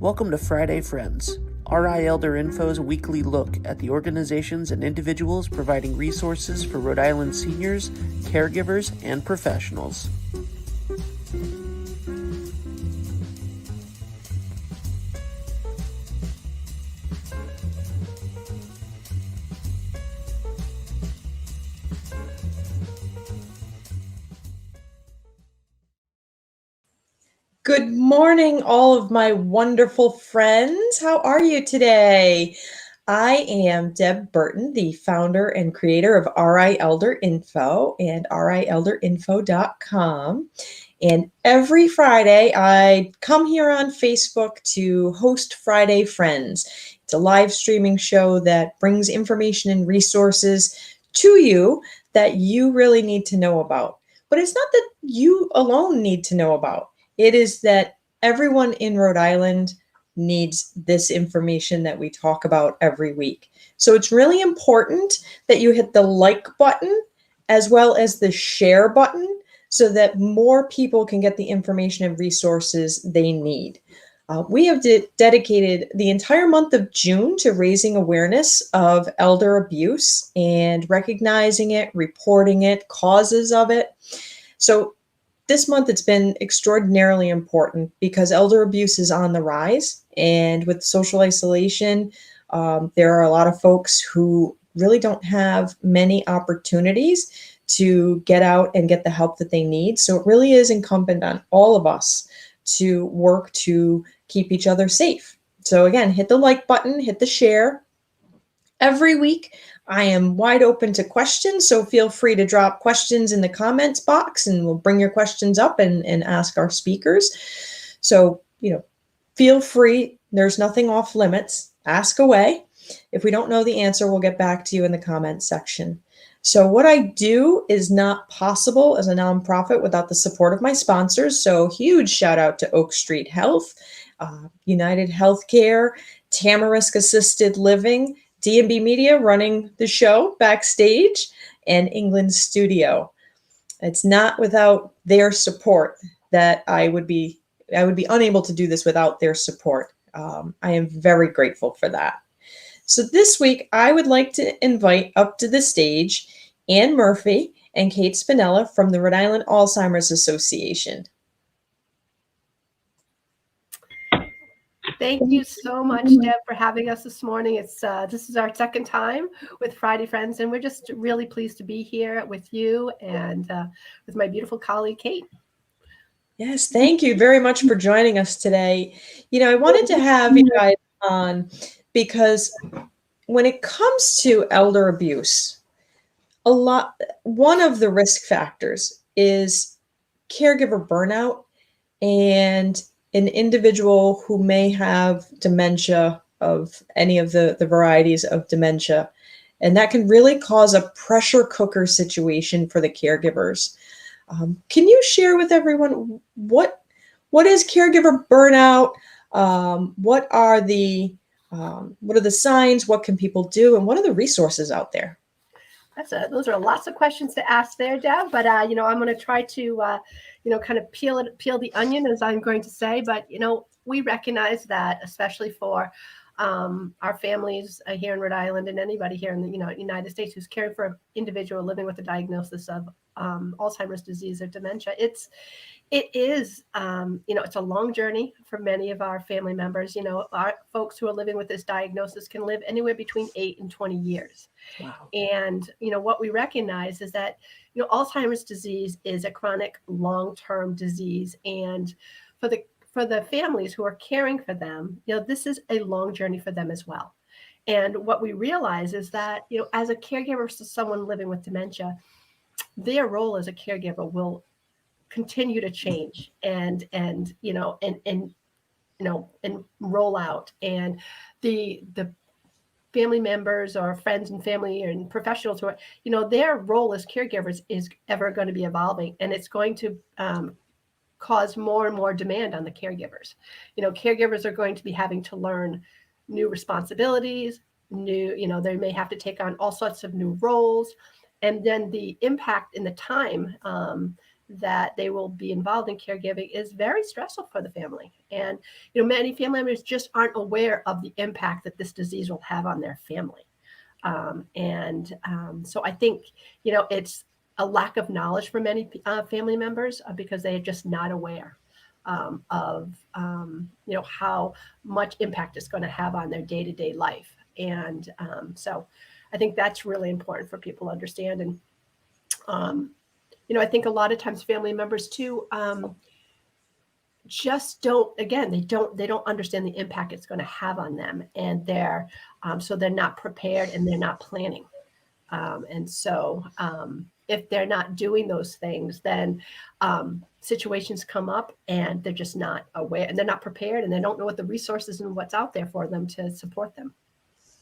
Welcome to Friday Friends, RI Elder Info's weekly look at the organizations and individuals providing resources for Rhode Island seniors, caregivers, and professionals. Good morning, all of my wonderful friends. How are you today? I am Deb Burton, the founder and creator of RI Elder Info and rielderinfo.com. And every Friday, I come here on Facebook to host Friday Friends. It's a live streaming show that brings information and resources to you that you really need to know about. But it's not that you alone need to know about. It is that everyone in Rhode Island needs this information that we talk about every week. So it's really important that you hit the like button as well as the share button so that more people can get the information and resources they need. We have dedicated the entire month of June to raising awareness of elder abuse and recognizing it, reporting it, causes of it. So this month, it's been extraordinarily important because elder abuse is on the rise. And with social isolation, there are a lot of folks who really don't have many opportunities to get out and get the help that they need. So it really is incumbent on all of us to work to keep each other safe. So again, hit the like button, hit the share. Every week, I am wide open to questions, so feel free to drop questions in the comments box and we'll bring your questions up and ask our speakers. So, feel free. There's nothing off limits. Ask away. If we don't know the answer, we'll get back to you in the comments section. So what I do is not possible as a nonprofit without the support of my sponsors. So huge shout out to Oak Street Health, United Healthcare, Tamarisk Assisted Living, D&B Media running the show backstage, and England Studio. It's not without their support that I would be unable to do this without their support. I am very grateful for that. So this week, I would like to invite up to the stage Ann Murphy and Kate Spinella from the Rhode Island Alzheimer's Association. Thank you so much, Deb, for having us this morning. This is our second time with Friday Friends, and we're just really pleased to be here with you and with my beautiful colleague, Kate. Yes, thank you very much for joining us today. I wanted to have you guys on because when it comes to elder abuse, one of the risk factors is caregiver burnout and an individual who may have dementia of any of the varieties of dementia. And that can really cause a pressure cooker situation for the caregivers. Can you share with everyone what is caregiver burnout? What are the signs? What can people do? And what are the resources out there? Those are lots of questions to ask there, Deb. But I'm going to try to kind of peel the onion, as I'm going to say. But we recognize that, especially for our families here in Rhode Island and anybody here in the United States who's caring for an individual living with a diagnosis of Alzheimer's disease or dementia, it is it's a long journey for many of our family members. Our folks who are living with this diagnosis can live anywhere between 8 and 20 years. Wow. And what we recognize is that Alzheimer's disease is a chronic long-term disease, and for the families who are caring for them, this is a long journey for them as well. And what we realize is that as a caregiver to someone living with dementia, their role as a caregiver will continue to change and roll out, and the family members or friends and family and professionals who are, their role as caregivers is ever going to be evolving, and it's going to cause more and more demand on the caregivers. Caregivers are going to be having to learn new responsibilities, they may have to take on all sorts of new roles. And then the impact in the time that they will be involved in caregiving is very stressful for the family. And, you know, many family members just aren't aware of the impact that this disease will have on their family. So I think, you know, it's a lack of knowledge for many family members because they are just not aware of, you know, how much impact it's going to have on their day-to-day life. And so I think that's really important for people to understand. And, you know, I think a lot of times family members too, just don't, again, they don't understand the impact it's going to have on them. And so they're not prepared and they're not planning. If they're not doing those things, then situations come up and they're just not aware and they're not prepared and they don't know what the resources and what's out there for them to support them.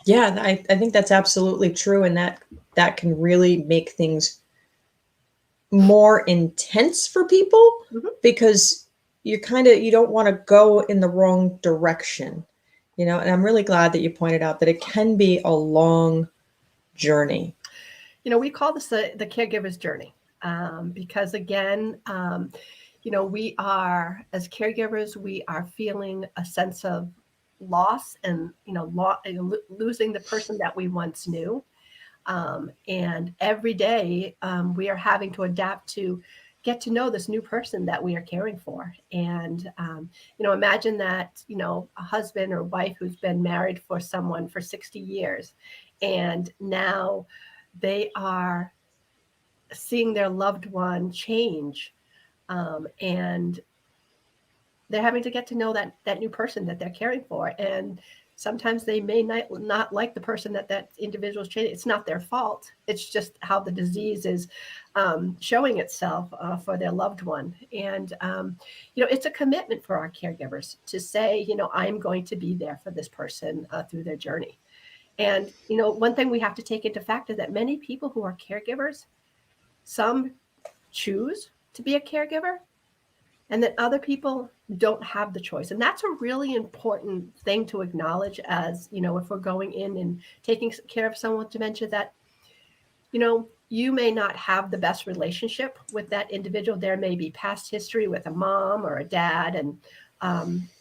Yeah, I think that's absolutely true. And that can really make things more intense for people because you don't want to go in the wrong direction, you know, and I'm really glad that you pointed out that it can be a long journey. You know, we call this the Caregiver's Journey because, again, you know, we are, as caregivers, we are feeling a sense of loss and, you know, losing the person that we once knew. And every day we are having to adapt to get to know this new person that we are caring for. And, you know, imagine that, you know, a husband or wife who's been married for someone for 60 years, and now they are seeing their loved one change. And they're having to get to know that new person that they're caring for. And sometimes they may not like the person that individual is changing. It's not their fault. It's just how the disease is showing itself for their loved one. And, you know, it's a commitment for our caregivers to say, you know, I'm going to be there for this person through their journey. And, you know, one thing we have to take into fact is that many people who are caregivers, some choose to be a caregiver, and that other people don't have the choice. And that's a really important thing to acknowledge as, you know, if we're going in and taking care of someone with dementia, that, you know, you may not have the best relationship with that individual. There may be past history with a mom or a dad. And,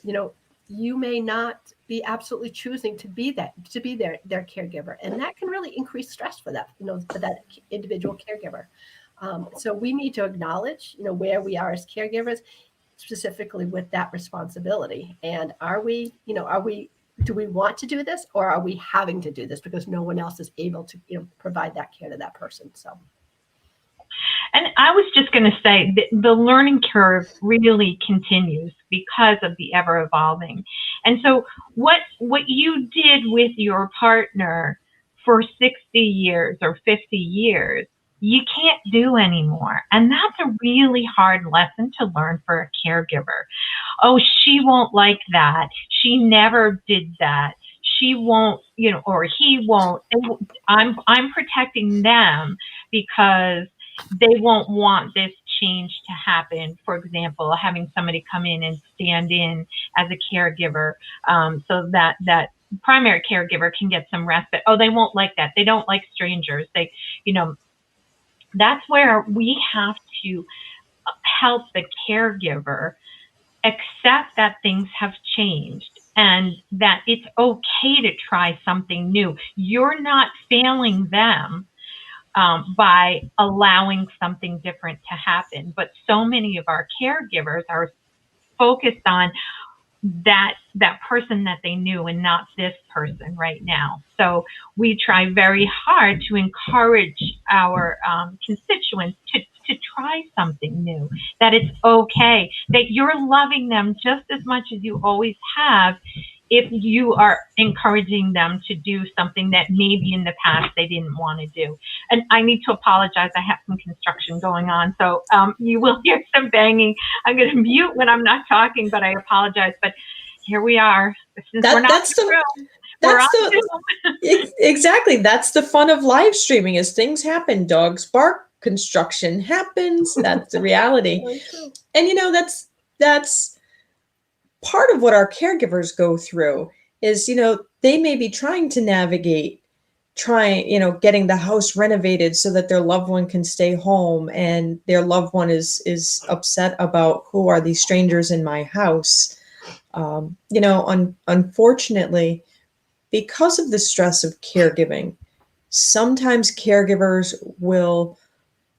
you know, you may not be absolutely choosing to be their caregiver. And that can really increase stress for that, you know, for that individual caregiver. So we need to acknowledge, you know, where we are as caregivers, specifically with that responsibility. And do we want to do this, or are we having to do this because no one else is able to, you know, provide that care to that person? So. And I was just going to say that the learning curve really continues because of the ever evolving. And so what you did with your partner for 60 years or 50 years, you can't do anymore. And that's a really hard lesson to learn for a caregiver. Oh, she won't like that. She never did that. She won't, you know, or he won't. I'm protecting them because they won't want this change to happen. For example, having somebody come in and stand in as a caregiver so that primary caregiver can get some respite. Oh, they won't like that. They don't like strangers. They, you know, that's where we have to help the caregiver accept that things have changed and that it's okay to try something new. You're not failing them by allowing something different to happen. But so many of our caregivers are focused on that person that they knew and not this person right now. So we try very hard to encourage our constituents to try something new, that it's okay, that you're loving them just as much as you always have if you are encouraging them to do something that maybe in the past they didn't want to do. And I need to apologize. I have some construction going on, so you will hear some banging. I'm going to mute when I'm not talking, but I apologize. But here we are. Exactly. That's the fun of live streaming, is things happen. Dogs bark, construction happens. That's the reality. And, you know, that's part of what our caregivers go through is, you know, they may be trying to navigate getting the house renovated so that their loved one can stay home, and their loved one is upset about, who are these strangers in my house? Unfortunately, because of the stress of caregiving, sometimes caregivers will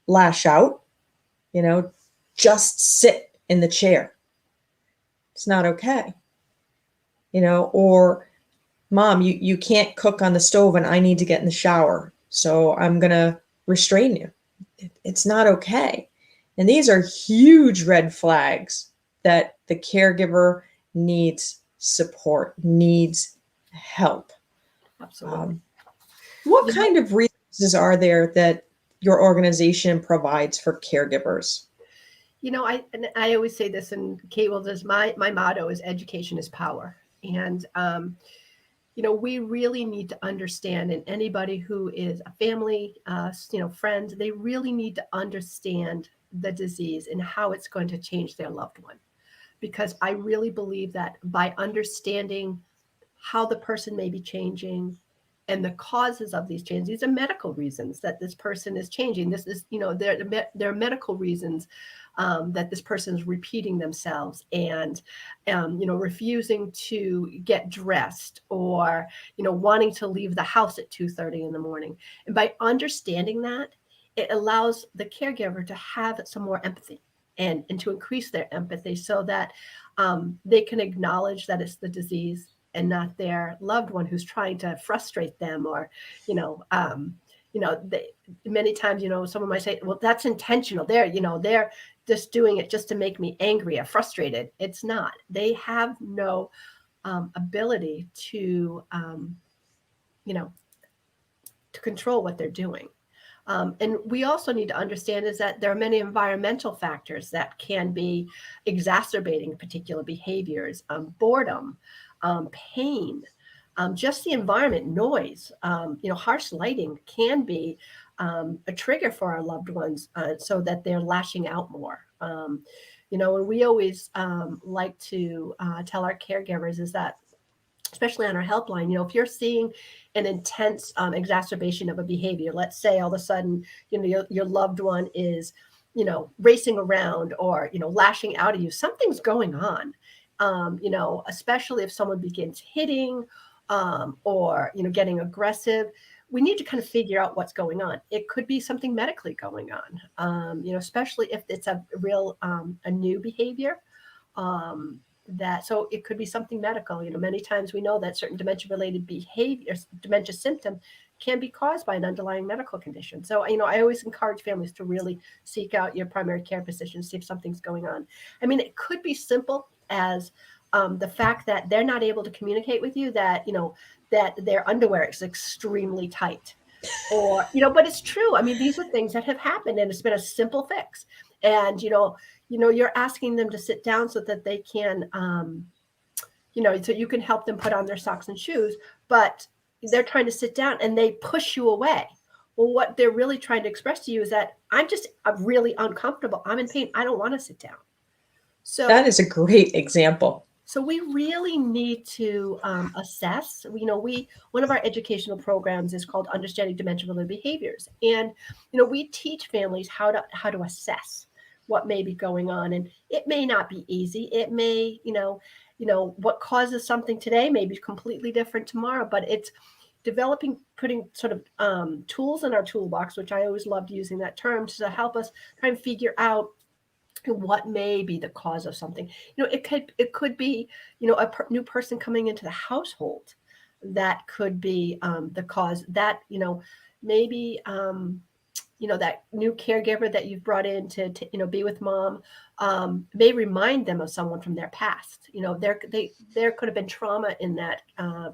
lash out, just sit in the chair. It's not okay. Or, Mom, you can't cook on the stove and I need to get in the shower, so I'm going to restrain you. It's not okay. And these are huge red flags that the caregiver needs support, needs help. Absolutely. What kind of resources are there that your organization provides for caregivers? I always say this, and Kate will does, my motto is education is power. And, we really need to understand, and anybody who is a family, friend, they really need to understand the disease and how it's going to change their loved one. Because I really believe that by understanding how the person may be changing and the causes of these changes, these are medical reasons that this person is changing. This is, there are medical reasons that this person is repeating themselves and, refusing to get dressed, or, wanting to leave the house at 2:30 in the morning. And by understanding that, it allows the caregiver to have some more empathy and to increase their empathy, so that they can acknowledge that it's the disease and not their loved one who's trying to frustrate them, or, many times, someone might say, well, that's intentional. They're just doing it just to make me angry or frustrated. It's not. They have no ability to, to control what they're doing. And we also need to understand is that there are many environmental factors that can be exacerbating particular behaviors, boredom, pain, just the environment, noise, harsh lighting can be a trigger for our loved ones, so that they're lashing out more. And we always like to tell our caregivers is that, especially on our helpline, if you're seeing an intense exacerbation of a behavior, let's say all of a sudden, your loved one is, racing around or, lashing out at you, something's going on. Especially if someone begins hitting or, getting aggressive, we need to kind of figure out what's going on. It could be something medically going on, especially if it's a real, a new behavior. So it could be something medical. Many times we know that certain dementia-related behaviors, dementia symptom, can be caused by an underlying medical condition. So, I always encourage families to really seek out your primary care physician, see if something's going on. I mean, it could be simple as the fact that they're not able to communicate with you, that, that their underwear is extremely tight, or, but it's true. I mean, these are things that have happened, and it's been a simple fix. And, you're asking them to sit down so that they can, so you can help them put on their socks and shoes, but they're trying to sit down and they push you away. Well, what they're really trying to express to you is that I'm really uncomfortable. I'm in pain. I don't want to sit down. So that is a great example. So we really need to assess. One of our educational programs is called Understanding Dementia-Related Behaviors, and we teach families how to assess what may be going on, and it may not be easy. It may, what causes something today may be completely different tomorrow. But it's putting sort of tools in our toolbox, which I always loved using that term, to help us try and figure out what may be the cause of something. It could be, a new person coming into the household that could be the cause. That, maybe, that new caregiver that you've brought in to be with mom may remind them of someone from their past. There could have been trauma in that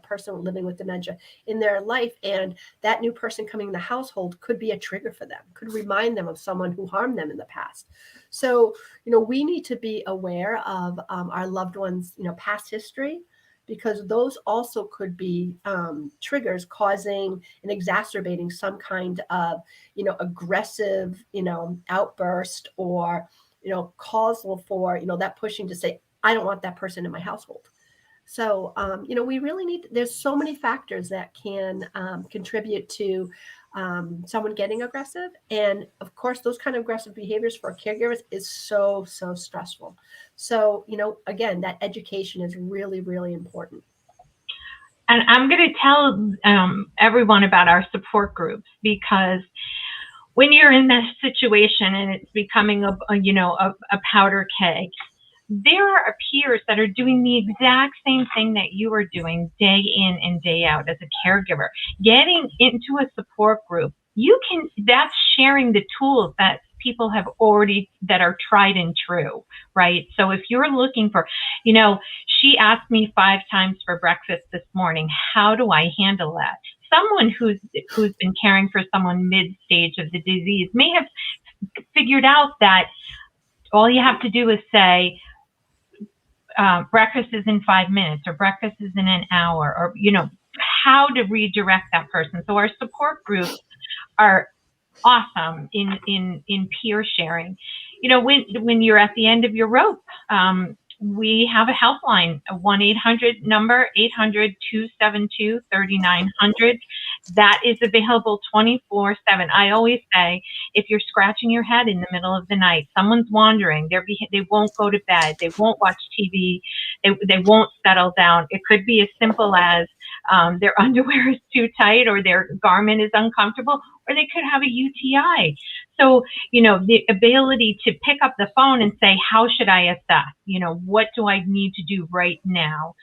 person living with dementia in their life, and that new person coming in the household could be a trigger for them, could remind them of someone who harmed them in the past. So, we need to be aware of our loved ones, past history, because those also could be triggers causing and exacerbating some kind of, aggressive, outburst, or, causal for, that pushing to say, I don't want that person in my household. So, we really there's so many factors that can contribute to someone getting aggressive. And of course, those kind of aggressive behaviors for caregivers is so, so stressful. So, again, that education is really, really important. And I'm going to tell everyone about our support groups, because when you're in that situation and it's becoming a powder keg, there are peers that are doing the exact same thing that you are doing day in and day out as a caregiver. Getting into a support group, that's sharing the tools that people have already, that are tried and true, right? So if you're looking for, she asked me 5 times for breakfast this morning. How do I handle that? Someone who's been caring for someone mid-stage of the disease may have figured out that all you have to do is say, breakfast is in 5 minutes, or breakfast is in an hour, or, how to redirect that person. So our support groups are awesome in peer sharing. When you're at the end of your rope, we have a helpline, a 1-800 number, 800-272-3900. That is available 24/7. I always say, if you're scratching your head in the middle of the night, someone's wandering, they won't go to bed, they won't watch TV, they won't settle down. It could be as simple as their underwear is too tight, or their garment is uncomfortable, or they could have a UTI. So, the ability to pick up the phone and say, how should I assess? What do I need to do right now?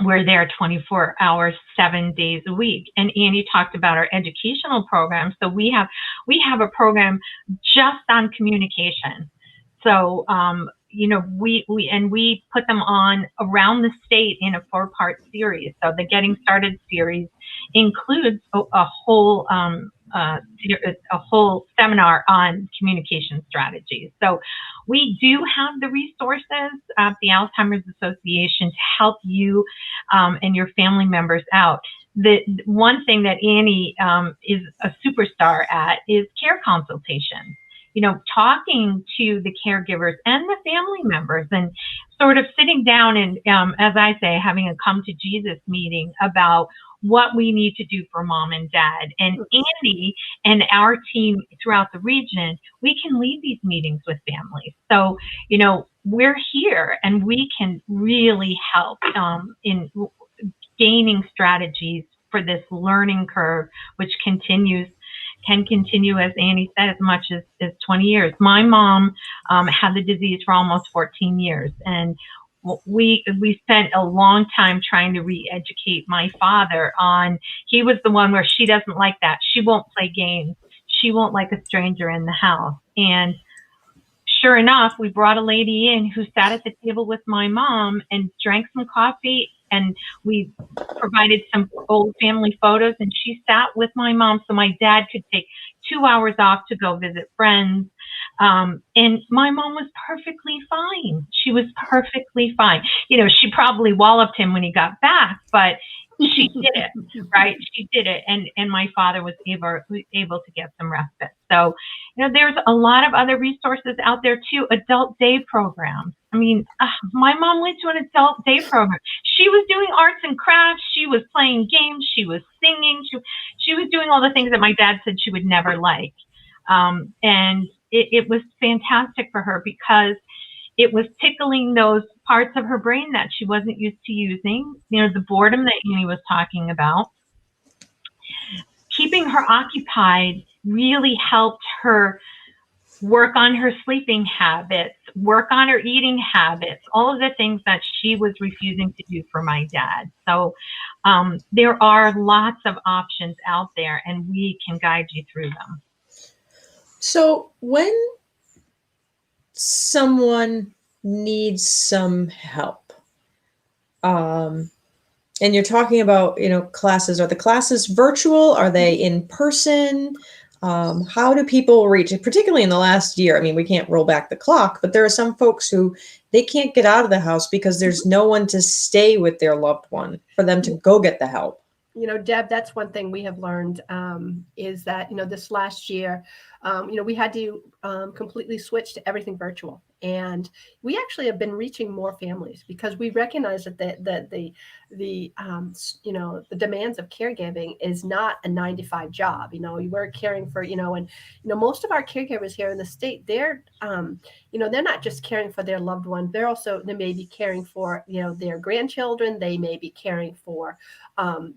We're there 24 hours, 7 days a week. And Annie talked about our educational program. So we have a program just on communication. So, we put them on around the state in a 4-part series. So the Getting Started series includes a whole seminar on communication strategies. So we do have the resources at the Alzheimer's Association to help you and your family members out. The one thing that Annie is a superstar at is care consultation. Talking to the caregivers and the family members, and sort of sitting down and, as I say, having a come to Jesus meeting about what we need to do for mom and dad. And Annie and our team throughout the region, we can lead these meetings with families. So, we're here and we can really help in gaining strategies for this learning curve, which can continue, as Annie said, as much as 20 years. My mom had the disease for almost 14 years. And we spent a long time trying to re-educate my father on, he was the one where she doesn't like that. She won't play games. She won't like a stranger in the house. And sure enough, we brought a lady in who sat at the table with my mom and drank some coffee, and we provided some old family photos, and she sat with my mom so my dad could take 2 hours off to go visit friends. And my mom was perfectly fine. She was perfectly fine. She probably walloped him when he got back, but she did it, right? She did it. And my father was able to get some respite. So, there's a lot of other resources out there too. Adult day programs. I mean, my mom went to an adult day program. She was doing arts and crafts. She was playing games. She was singing. She was doing all the things that my dad said she would never like. And it was fantastic for her, because it was tickling those parts of her brain that she wasn't used to using. The boredom that Annie was talking about. Keeping her occupied really helped her work on her sleeping habits, work on her eating habits, all of the things that she was refusing to do for my dad. So there are lots of options out there, and we can guide you through them. So when someone needs some help, and you're talking about, classes, are the classes virtual? Are they in person? How do people reach it, particularly in the last year? I mean, we can't roll back the clock, but there are some folks who they can't get out of the house because there's no one to stay with their loved one for them to go get the help. Deb, that's one thing we have learned is that, this last year, we had to completely switch to everything virtual. And we actually have been reaching more families because we recognize that the demands of caregiving is not a 9 to 5 job. We're caring for, and most of our caregivers here in the state, they're they're not just caring for their loved one. They may be caring for, their grandchildren. They may be caring for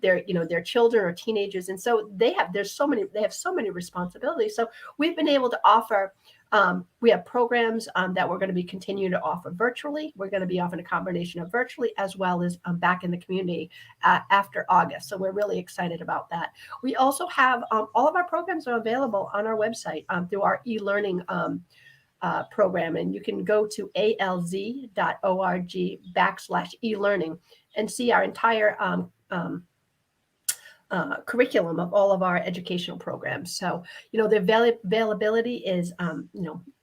their children or teenagers. And so they have so many responsibilities. So we've been able to offer, we have programs that we're going to be continuing to offer virtually. We're going to be offering a combination of virtually as well as back in the community after August. So we're really excited about that. We also have all of our programs are available on our website through our e-learning program. And you can go to alz.org/e-learning and see our entire curriculum of all of our educational programs. So, the availability is,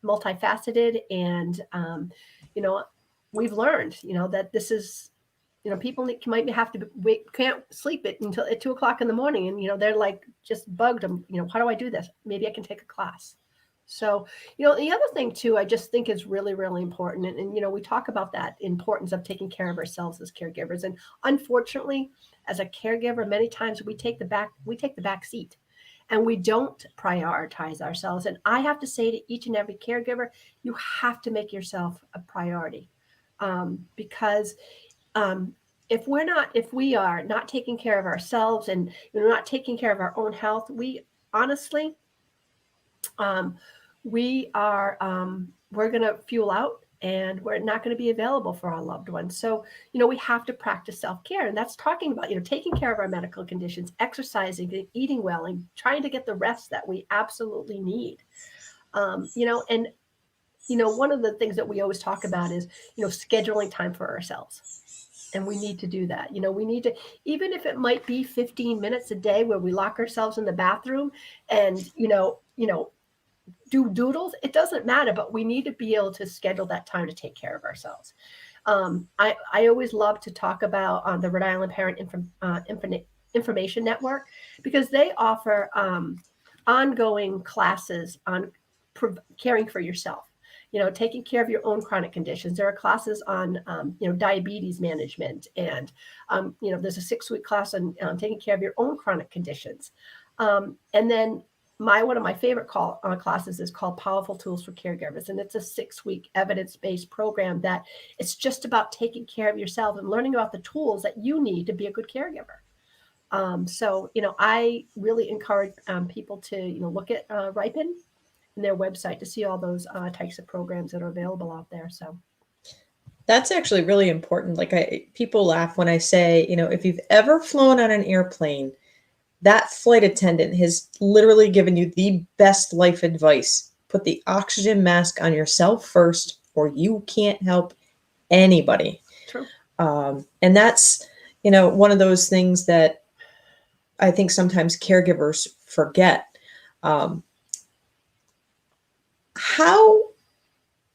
multifaceted, and, we've learned, that this is, people might have to can't sleep it until at 2:00 in the morning. And, they're like just bugged them, how do I do this? Maybe I can take a class. So, the other thing too, I just think is really, really important. And we talk about that importance of taking care of ourselves as caregivers. And unfortunately, as a caregiver, many times we take the back seat and we don't prioritize ourselves. And I have to say to each and every caregiver, you have to make yourself a priority. Because if we are not taking care of ourselves and not taking care of our own health, we honestly, we're going to fuel out, and we're not going to be available for our loved ones. So, we have to practice self-care. And that's talking about, taking care of our medical conditions, exercising, eating well, and trying to get the rest that we absolutely need. One of the things that we always talk about is, scheduling time for ourselves. And we need to do that. We need to, even if it might be 15 minutes a day where we lock ourselves in the bathroom and, do doodles, it doesn't matter, but we need to be able to schedule that time to take care of ourselves. I always love to talk about the Rhode Island Parent Information Network, because they offer ongoing classes on caring for yourself, taking care of your own chronic conditions. There are classes on, diabetes management, and, there's a 6-week class on taking care of your own chronic conditions. And then one of my favorite classes is called Powerful Tools for Caregivers. And it's a 6-week evidence-based program that it's just about taking care of yourself and learning about the tools that you need to be a good caregiver. So, I really encourage people to, look at Ripen and their website to see all those types of programs that are available out there. So that's actually really important. Like people laugh when I say, if you've ever flown on an airplane, that flight attendant has literally given you the best life advice. Put the oxygen mask on yourself first, or you can't help anybody. True. And that's, one of those things that I think sometimes caregivers forget. How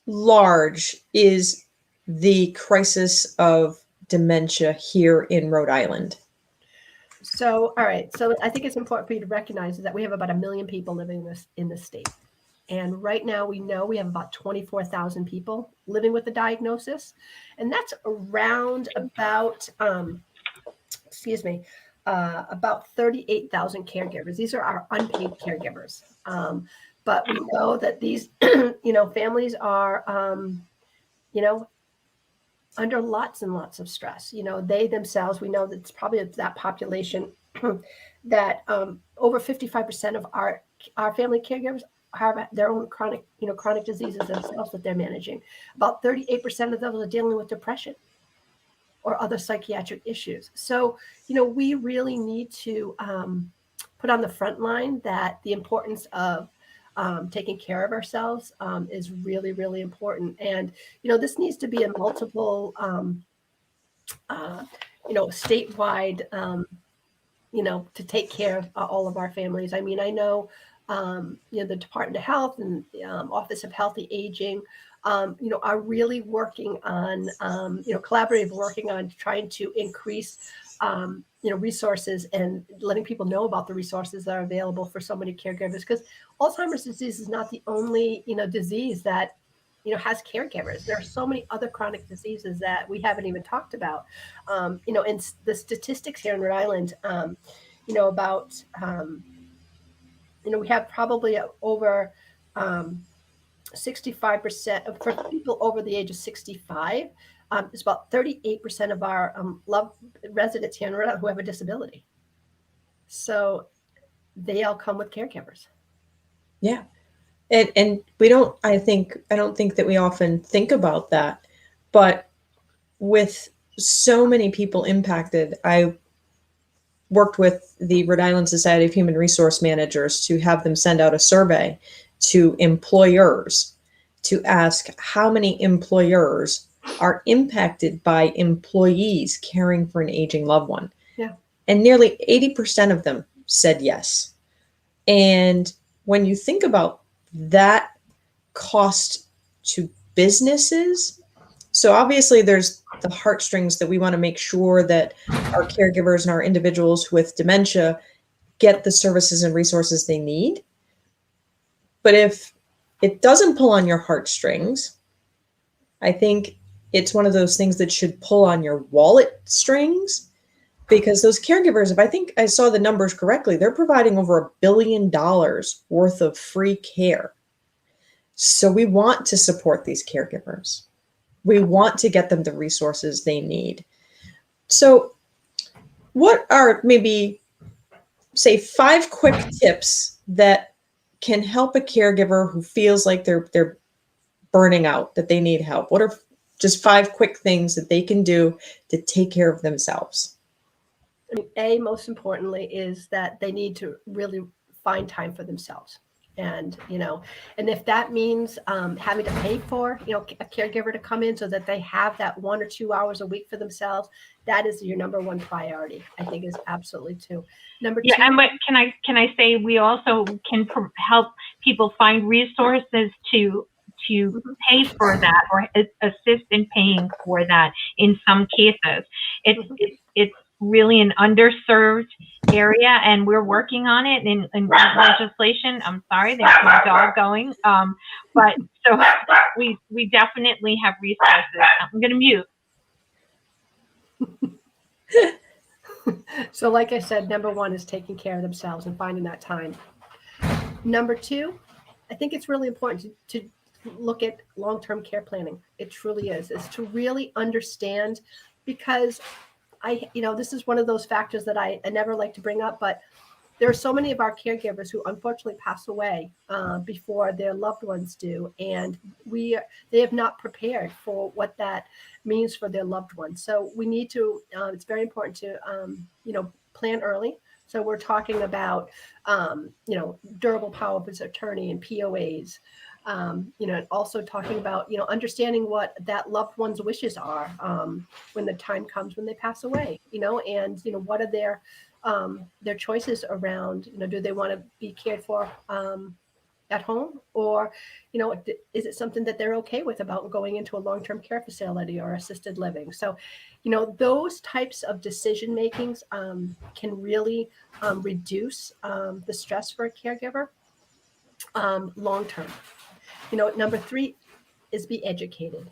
large is the crisis of dementia here in Rhode Island? So, all right. So I think it's important for you to recognize that we have about 1 million people living in this state. And right now we know we have about 24,000 people living with the diagnosis. And that's around about, about 38,000 caregivers. These are our unpaid caregivers. But we know that these, families are, under lots and lots of stress. They themselves, we know that it's probably that population that over 55% of our family caregivers have their own chronic diseases themselves that they're managing. About 38% of those are dealing with depression or other psychiatric issues. So, we really need to put on the front line that the importance of taking care of ourselves is really, really important. And, this needs to be a multiple, statewide, to take care of all of our families. I mean, I know, the Department of Health and Office of Healthy Aging, are really working on, collaborative working on trying to increase, resources and letting people know about the resources that are available for so many caregivers, because Alzheimer's disease is not the only, disease that has caregivers. There are so many other chronic diseases that we haven't even talked about. And the statistics here in Rhode Island, about, we have probably over 65% of for people over the age of 65. It's about 38% of our residents here in Rhode Island who have a disability. So they all come with caregivers. Yeah. And we don't, I don't think that we often think about that, but with so many people impacted, I worked with the Rhode Island Society of Human Resource Managers to have them send out a survey to employers to ask how many employers are impacted by employees caring for an aging loved one. Yeah. And nearly 80% of them said yes. And when you think about that cost to businesses, so obviously there's the heartstrings that we want to make sure that our caregivers and our individuals with dementia get the services and resources they need. But if it doesn't pull on your heartstrings, I think it's one of those things that should pull on your wallet strings, because those caregivers, if I think I saw the numbers correctly, they're providing over $1 billion worth of free care. So we want to support these caregivers. We want to get them the resources they need. So what are maybe, say, 5 quick tips that can help a caregiver who feels like they're burning out, that they need help? What are just 5 quick things that they can do to take care of themselves? I mean, most importantly, is that they need to really find time for themselves. And, and if that means having to pay for, a caregiver to come in so that they have that 1 or 2 hours a week for themselves, that is your number one priority. I think is absolutely two. Number two. Yeah, and what can I say? We also can help people find resources to pay for that or assist in paying for that. In some cases, it's really an underserved area, and we're working on it in legislation. I'm sorry, there's my dog going. But so we definitely have resources. I'm going to mute. So like I said, number one is taking care of themselves and finding that time. Number two, I think it's really important to look at long-term care planning. It truly is to really understand, because this is one of those factors that I never like to bring up, but there are so many of our caregivers who unfortunately pass away before their loved ones do. And they have not prepared for what that means for their loved ones. So we need to, it's very important to, plan early. So we're talking about, durable power of attorney and POAs, also talking about, understanding what that loved one's wishes are when the time comes when they pass away, and, what are their choices around, do they want to be cared for at home, or, is it something that they're okay with about going into a long-term care facility or assisted living? So, those types of decision makings can really reduce the stress for a caregiver long-term. Number three is be educated,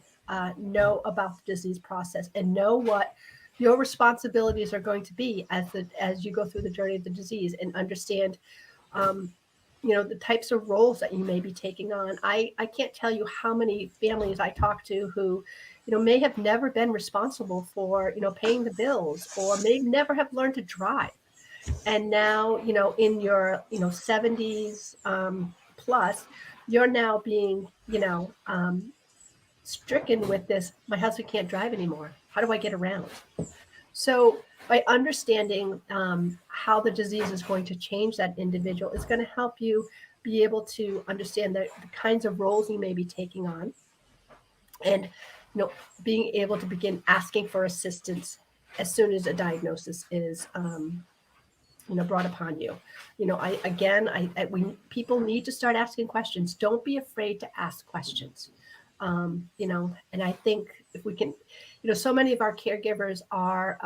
know about the disease process, and know what your responsibilities are going to be as you go through the journey of the disease, and understand, the types of roles that you may be taking on. I can't tell you how many families I talk to who, may have never been responsible for, paying the bills, or may never have learned to drive. And now, in your, 70s plus, you're now being, stricken with this, my husband can't drive anymore. How do I get around? So by understanding how the disease is going to change that individual is going to help you be able to understand the kinds of roles you may be taking on, and being able to begin asking for assistance as soon as a diagnosis is brought upon you. People need to start asking questions. Don't be afraid to ask questions. And I think if we can, so many of our caregivers are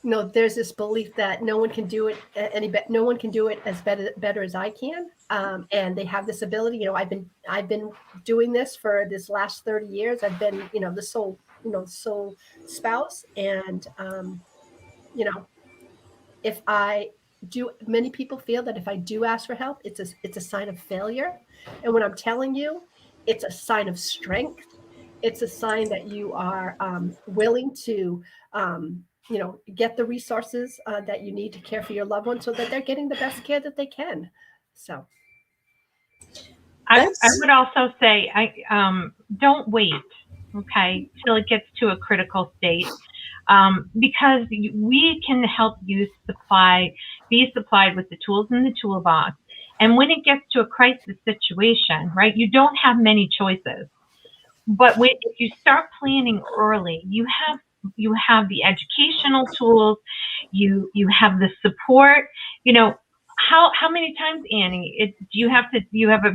there's this belief that no one can do it no one can do it as better as I can. And they have this ability. I've been doing this for this last 30 years. I've been, the sole spouse. And, if I do, many people feel that if I do ask for help, it's a sign of failure. And when I'm telling you, it's a sign of strength. It's a sign that you are willing to, get the resources that you need to care for your loved one so that they're getting the best care that they can. So. I would also say, don't wait, okay, till it gets to a critical state, because we can help you be supplied with the tools in the toolbox. And when it gets to a crisis situation, right, you don't have many choices. But if you start planning early, you have the educational tools, you have the support. How many times, Annie, you have a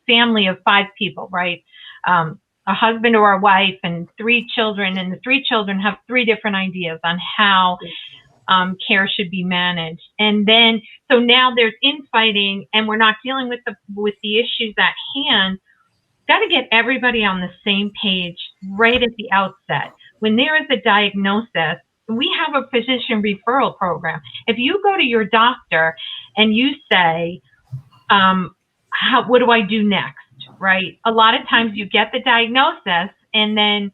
family of 5 people, right? A husband or a wife and 3 children, and the 3 children have 3 different ideas on how care should be managed. And then, so now there's infighting, and we're not dealing with the issues at hand. Got to get everybody on the same page right at the outset. When there is a diagnosis, we have a physician referral program. If you go to your doctor and you say, what do I do next, right? A lot of times you get the diagnosis and then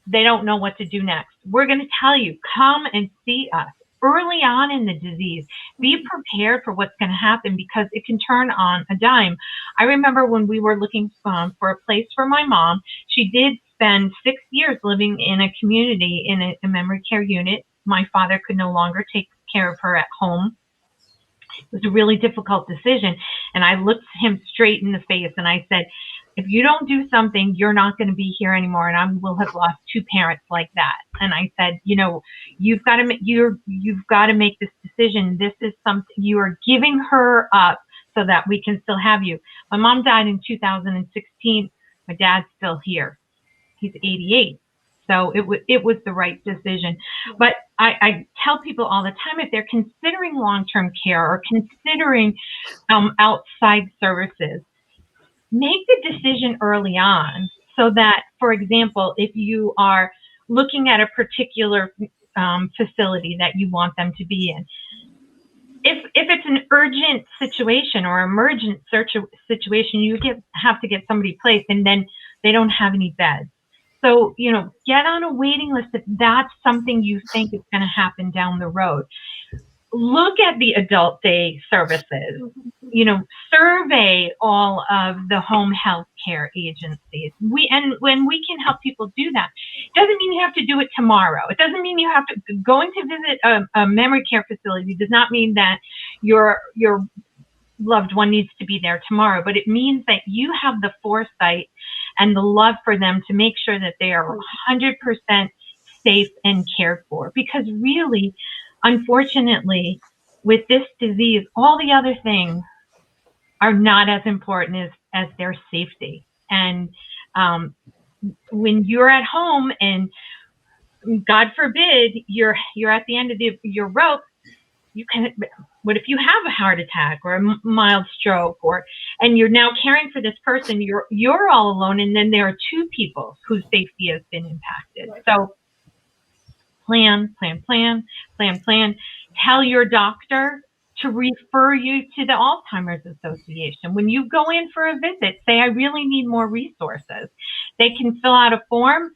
they don't know what to do next. We're going to tell you, come and see us early on in the disease. Be prepared for what's going to happen, because it can turn on a dime. I remember when we were looking for a place for my mom, she did spend 6 years living in a community in a memory care unit. My father could no longer take care of her at home. It was a really difficult decision. And I looked him straight in the face and I said, if you don't do something, you're not going to be here anymore. And I will have lost 2 parents like that. And I said, you've got to make this decision. This is something you are giving her up so that we can still have you. My mom died in 2016. My dad's still here. He's 88. So it was the right decision. But I tell people all the time, if they're considering long-term care or considering outside services, make the decision early on, so that, for example, if you are looking at a particular facility that you want them to be in, if it's an urgent situation or emergent situation, you have to get somebody placed, and then they don't have any beds. So, get on a waiting list if that's something you think is going to happen down the road. Look at the adult day services, survey all of the home health care agencies. When we can help people do that, it doesn't mean you have to do it tomorrow. It doesn't mean you have to going to visit a memory care facility does not mean that your loved one needs to be there tomorrow, but it means that you have the foresight and the love for them to make sure that they are 100% safe and cared for. Because really, unfortunately, with this disease, all the other things are not as important as their safety. And when you're at home and, God forbid, you're at the end of your rope, what if you have a heart attack or a mild stroke, and you're now caring for this person, you're all alone, and then there are 2 people whose safety has been impacted. Right. So plan. Tell your doctor to refer you to the Alzheimer's Association. When you go in for a visit, say, I really need more resources. They can fill out a form,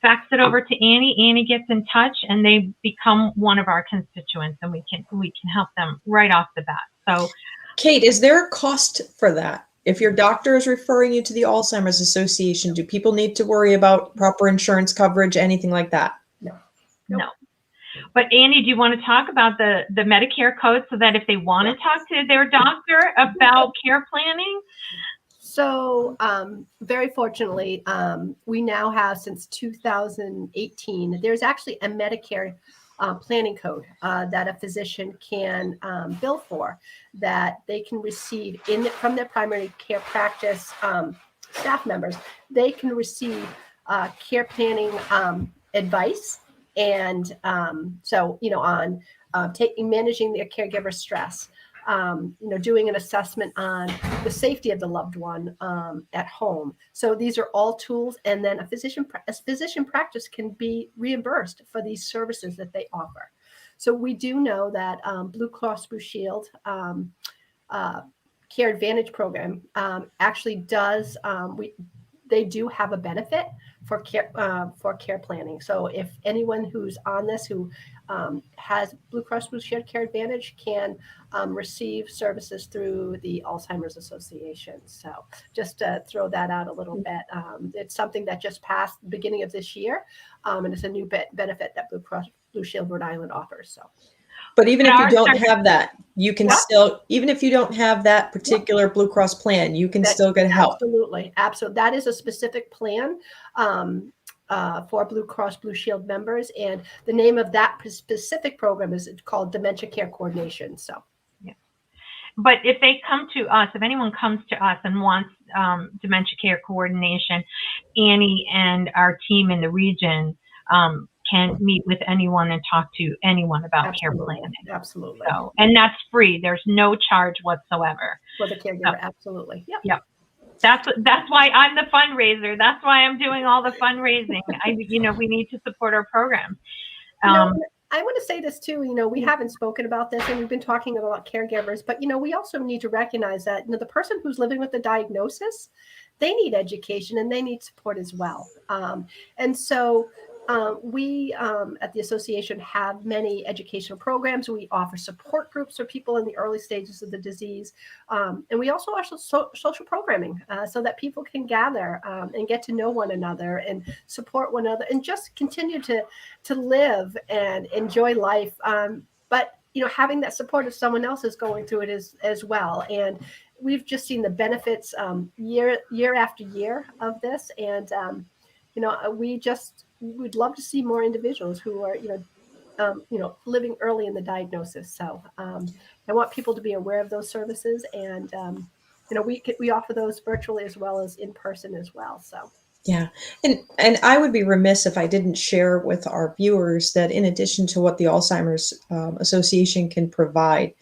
fax it over to Annie. Annie gets in touch, and they become one of our constituents, and we can help them right off the bat. So, Kate, is there a cost for that? If your doctor is referring you to the Alzheimer's Association, do people need to worry about proper insurance coverage, anything like that? No. But Annie, do you want to talk about the Medicare code, so that if they want to talk to their doctor about care planning? So very fortunately, we now have, since 2018, there's actually a Medicare planning code that a physician can bill for, that they can receive from their primary care practice staff members. They can receive care planning advice And so, on managing their caregiver stress, doing an assessment on the safety of the loved one at home. So these are all tools. And then a physician practice can be reimbursed for these services that they offer. So we do know that Blue Cross Blue Shield Care Advantage program actually does. They do have a benefit for care planning. So if anyone who's on this who has Blue Cross Blue Shield Care Advantage can receive services through the Alzheimer's Association. So just to throw that out a little bit, it's something that just passed the beginning of this year, and it's a new benefit that Blue Cross Blue Shield Rhode Island offers. So. But even if you don't have that, you can still, even if you don't have that particular Blue Cross plan, you can still get help. Absolutely. That is a specific plan for Blue Cross Blue Shield members. And the name of that specific program is called Dementia Care Coordination. So, yeah. But if they come to us, if anyone comes to us and wants Dementia Care Coordination, Annie and our team in the region can meet with anyone and talk to anyone about care planning. Absolutely. So, and that's free. There's no charge whatsoever for the caregiver. Absolutely. Yep. Yep. That's why I'm the fundraiser. That's why I'm doing all the fundraising. We need to support our program. I want to say this too, we haven't spoken about this and we've been talking about caregivers, but, we also need to recognize that, the person who's living with the diagnosis, they need education and they need support as well. And so we at the association have many educational programs. We offer support groups for people in the early stages of the disease. And we also offer social programming so that people can gather and get to know one another and support one another and just continue to live and enjoy life. But, having that support if someone else is going through it as well. And we've just seen the benefits year after year of this. And, we'd love to see more individuals who are, living early in the diagnosis. So I want people to be aware of those services, and we offer those virtually as well as in person as well. So yeah, and I would be remiss if I didn't share with our viewers that in addition to what the Alzheimer's Association can provide,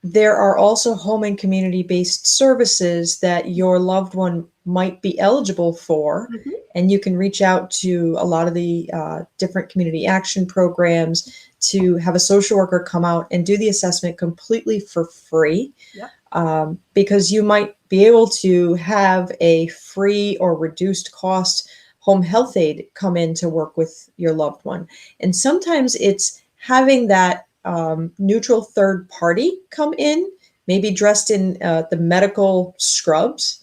there are also home and community-based services that your loved one might be eligible for. Mm-hmm. And you can reach out to a lot of the different community action programs to have a social worker come out and do the assessment completely for free. Yep. Because you might be able to have a free or reduced cost home health aide come in to work with your loved one. And sometimes it's having that neutral third party come in, maybe dressed in the medical scrubs.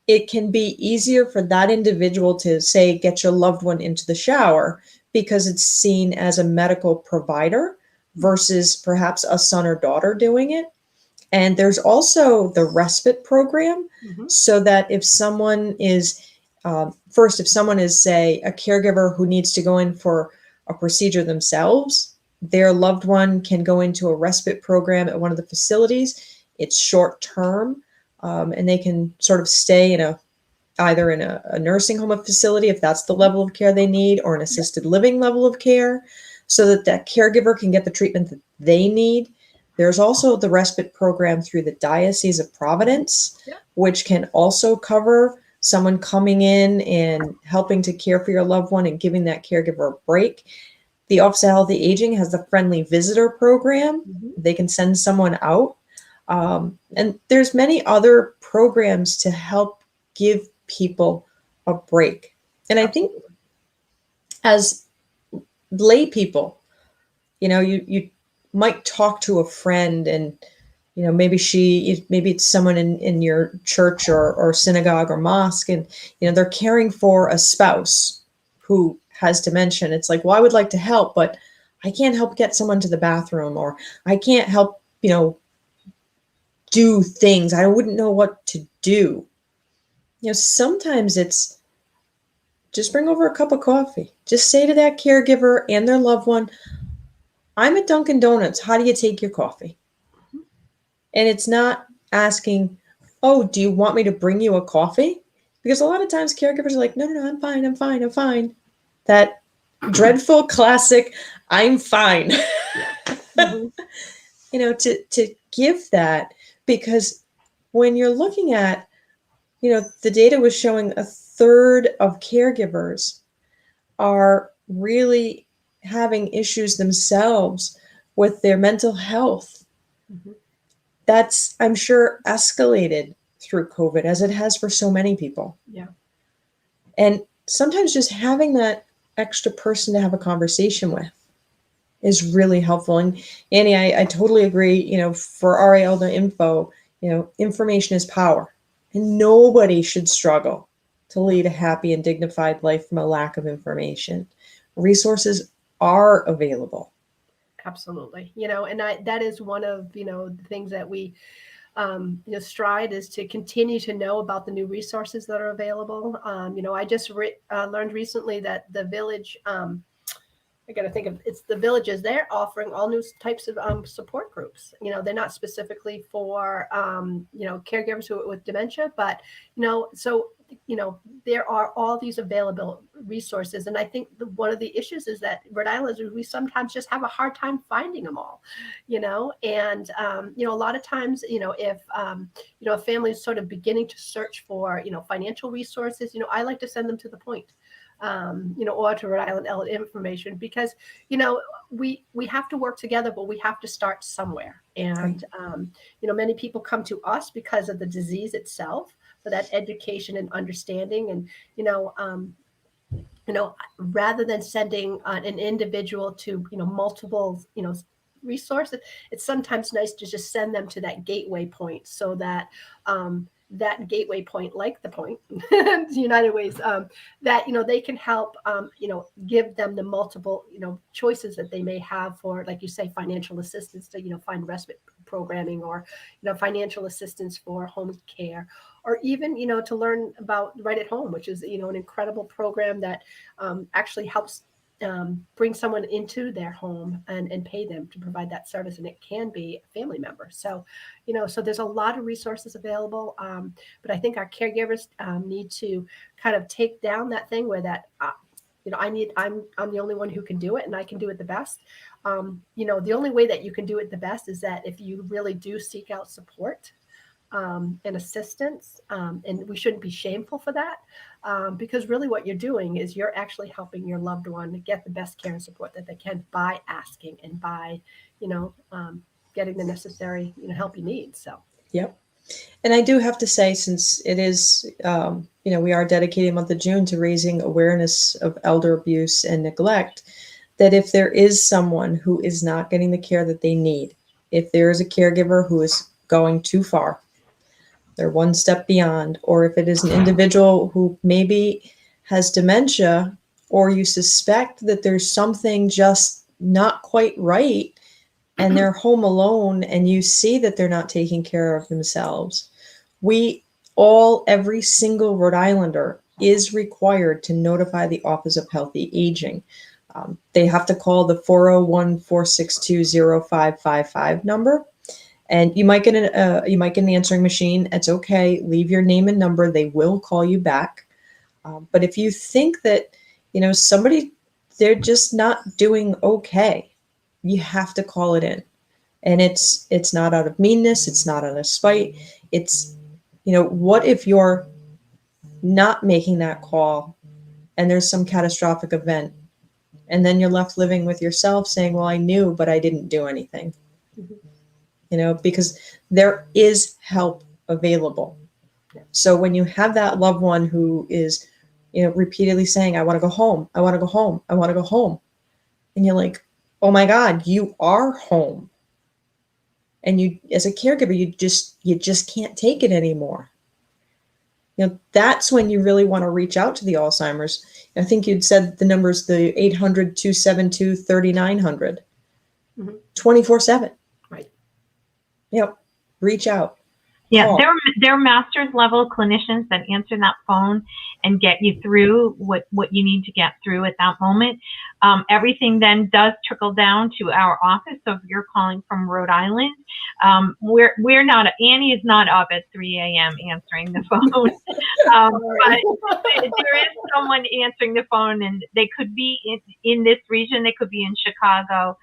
It can be easier for that individual to say, get your loved one into the shower because it's seen as a medical provider versus perhaps a son or daughter doing it. And there's also the respite program, mm-hmm. so that if someone is, if someone is, say, a caregiver who needs to go in for a procedure themselves, their loved one can go into a respite program at one of the facilities. It's short term, and they can sort of stay in either in a nursing home facility, if that's the level of care they need, or an assisted living level of care, so that that caregiver can get the treatment that they need. There's also the respite program through the Diocese of Providence, which can also cover someone coming in and helping to care for your loved one and giving that caregiver a break. The Office of Healthy Aging has the Friendly Visitor program. Mm-hmm. They can send someone out. And there's many other programs to help give people a break. And I think as lay people, you might talk to a friend and, maybe it's someone in your church or synagogue or mosque, and, they're caring for a spouse who has dementia. It's like, well, I would like to help, but I can't help get someone to the bathroom, or I can't help, do things. I wouldn't know what to do. Sometimes it's just bring over a cup of coffee. Just say to that caregiver and their loved one, I'm at Dunkin' Donuts. How do you take your coffee? And it's not asking, oh, do you want me to bring you a coffee? Because a lot of times caregivers are like, no, I'm fine. That dreadful classic, I'm fine. Mhm. To give that, because when you're looking at, the data was showing a third of caregivers are really having issues themselves with their mental health. Mhm. That's, I'm sure, escalated through COVID, as it has for so many people. Yeah. And sometimes just having that extra person to have a conversation with is really helpful. And Annie, I totally agree. For RA Elder Info, information is power, and nobody should struggle to lead a happy and dignified life from a lack of information. Resources are available. Absolutely. And that is one of, the things that we, stride is to continue to know about the new resources that are available. I just learned recently that the village, I got to think of it's the villages. They're offering all new types of support groups. They're not specifically for caregivers with dementia, but so there are all these available resources. And I think one of the issues is that Rhode Island, we sometimes just have a hard time finding them all. And a lot of times, if a family is sort of beginning to search for financial resources, I like to send them to the point. Or to Rhode Island Elder Information, because we have to work together, but we have to start somewhere. And many people come to us because of the disease itself, for that education and understanding. And rather than sending an individual to multiple resources, it's sometimes nice to just send them to that gateway point, so that that gateway point, like the point, United Ways, that they can help give them the multiple choices that they may have for, like you say, financial assistance to find respite programming, or financial assistance for home care, or even to learn about Right at Home, which is an incredible program that actually helps bring someone into their home and pay them to provide that service. And it can be a family member. So, so there's a lot of resources available. But I think our caregivers need to kind of take down that thing where that, I'm the only one who can do it, and I can do it the best. The only way that you can do it the best is that if you really do seek out support and assistance, and we shouldn't be shameful for that, because really what you're doing is you're actually helping your loved one to get the best care and support that they can by asking and by getting the necessary help you need. So Yep. And I do have to say, since it is we are dedicating the month of June to raising awareness of elder abuse and neglect, that if there is someone who is not getting the care that they need, if there is a caregiver who is going too far, they're one step beyond, or if it is an individual who maybe has dementia, or you suspect that there's something just not quite right, and they're home alone, and you see that they're not taking care of themselves, every single Rhode Islander is required to notify the Office of Healthy Aging. They have to call the 401-462-0555 number. And you might get an answering machine. It's okay. Leave your name and number. They will call you back. But if you think that, somebody, they're just not doing okay, you have to call it in. And it's not out of meanness. It's not out of spite. It's, what if you're not making that call and there's some catastrophic event, and then you're left living with yourself saying, well, I knew, but I didn't do anything. Because there is help available. So when you have that loved one who is, repeatedly saying, I want to go home, I want to go home, I want to go home, and you're like, oh my God, you are home. And you, as a caregiver, you just can't take it anymore. That's when you really want to reach out to the Alzheimer's. I think you'd said the numbers, the 800-272-3900, 24/7. Right. Reach out. Yeah, call. they're master's level clinicians that answer that phone and get you through what you need to get through at that moment. Everything then does trickle down to our office. So if you're calling from Rhode Island, we're not, Annie is not up at 3 a.m. answering the phone. But there is someone answering the phone, and they could be in this region, they could be in Chicago.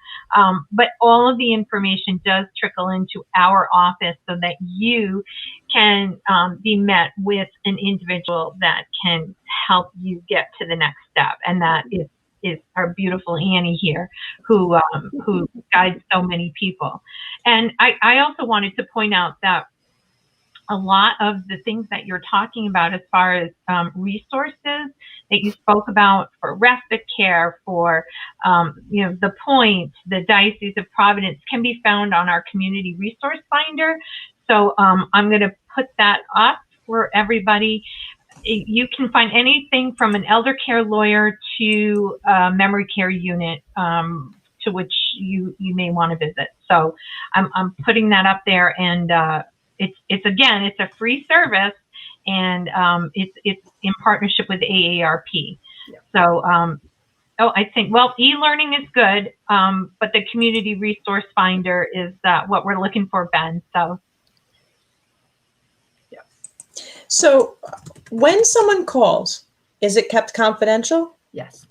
But all of the information does trickle into our office so that you can be met with an individual that can help you get to the next step. And that is our beautiful Annie here, who guides so many people. And I also wanted to point out that a lot of the things that you're talking about as far as resources that you spoke about for respite care, for the Point, the Diocese of Providence, can be found on our community resource finder. So I'm going to put that up for everybody. You can find anything from an elder care lawyer to a memory care unit to which you may want to visit. So I'm putting that up there, and it's a free service, and it's in partnership with AARP. Yeah. So I think, well, e-learning is good, but the community resource finder is what we're looking for, Ben. So. So when someone calls, is it kept confidential? Yes.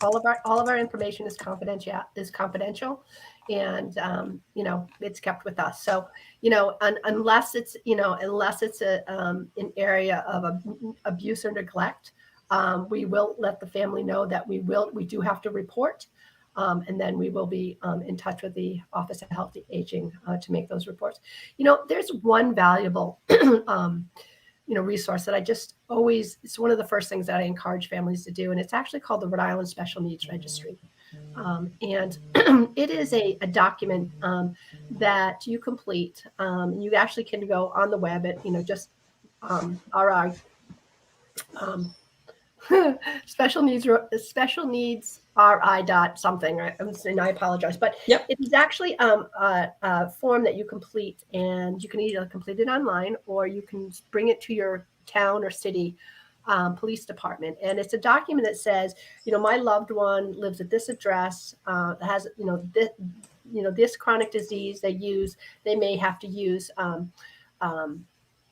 All of our information is confidential, and it's kept with us. So unless it's an area of abuse or neglect, we will let the family know that we do have to report, and then we will be in touch with the Office of Healthy Aging to make those reports. There's one valuable resource that I just always, it's one of the first things that I encourage families to do. And it's actually called the Rhode Island Special Needs Registry. And it is a document that you complete. You actually can go on the web at, RI, special needs RI dot something. Right? I apologize, but yep. It is actually a form that you complete, and you can either complete it online or you can bring it to your town or city police department. And it's a document that says, my loved one lives at this address, has this chronic disease. They may have to use